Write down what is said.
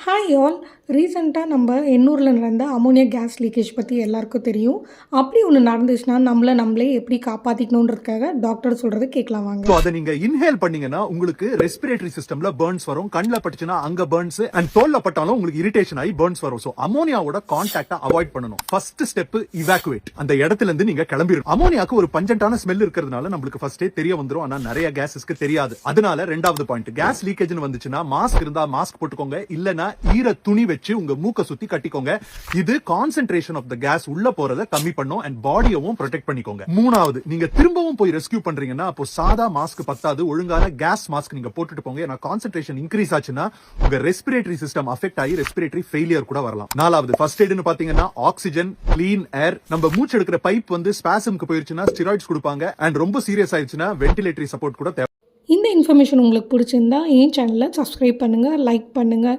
Hi all. ரீசெண்டாக நம்ம எண்ணூரில் நடந்த அமோனியா கேஸ் லீக்கேஜ் பற்றி எல்லாருக்கும் தெரியும். அப்படி ஒன்று நடந்துச்சுன்னா நம்மளே எப்படி காப்பாற்றிக்கணுன்றதுக்காக டாக்டர் சொல்கிறது கேட்கலாம் வாங்க. ஸோ அதை நீங்க இன்ஹேல் பண்ணீங்கன்னா உங்களுக்கு ரெஸ்பிரேட்டரி சிஸ்டம்ல பர்ன்ஸ் வரும். கண்ணில் பட்டுச்சுன்னா அங்க பர்ன்ஸ் அண்ட் தோல்ல பட்டாலும் உங்களுக்கு இரிட்டேஷன் ஆகி பர்ன்ஸ் வரும். ஸோ அமோனியாவோட கான்டாக்டை அவாய்ட் பண்ணணும். First step evacuate. அந்த இடத்துல இருந்து நீங்க கிளம்பிடணும். அமோனியாக்கு ஒரு பஞ்சன்டான ஸ்மெல் இருக்கிறதுனால நம்மளுக்கு ஃபர்ஸ்டே தெரிய வந்துரும். ஆனா நிறைய கேஸஸ்க்கு தெரியாது. அதனால ரெண்டாவது பாயிண்ட், கேஸ் லீக்கேஜ் வந்துச்சுன்னா மாஸ்க் இருந்தா மாஸ்க் போட்டுக்கோங்க. இல்லனா ஈர துணி வச்சு உங்க மூக்க சுத்தி கட்டிக்கோங்க. இது கான்சென்ட்ரேஷன் ஆஃப் த கேஸ் உள்ள போறத கம்மி பண்ணும் அண்ட் பாடியவும் ப்ரொடெக்ட் பண்ணிக்கோங்க. மூணாவது, நீங்க திரும்பவும் போய் ரெஸ்கியூ பண்றீங்கன்னா அப்போ சாதா மாஸ்க் பத்தாது, ஒழுங்கான கேஸ் மாஸ்க் நீங்க போட்டுட்டு போங்க. ஏன்னா கான்சென்ட்ரேஷன் இன்க்ரீஸ் ஆச்சுன்னா உங்க ரெஸ்பிரேட்டரி சிஸ்டம் அஃபெக்ட் ஆகி ரெஸ்பிரேட்டரி ஃபெயிலியர் கூட வரலாம். நாலாவது, ஃபர்ஸ்ட் எய்ட்னு பாத்தீங்கன்னா ஆக்சிஜன், கிளீன் ஏர். நம்ம மூச்சு எடுக்கிற பைப் ஸ்பாசம்க்கு போயிருச்சுன்னா ஸ்டெராய்ட்ஸ் கொடுப்பாங்க அண்ட் ரொம்ப சீரியஸ் ஆயிடுச்சுன்னா வென்டிலேட்டரி சப்போர்ட் கூட தேவை. இந்த இன்ஃபர்மேஷன் உங்களுக்கு பிடிச்சிருந்தா என் சேனலை சப்ஸ்கிரைப் பண்ணுங்கள், லைக் பண்ணுங்கள்.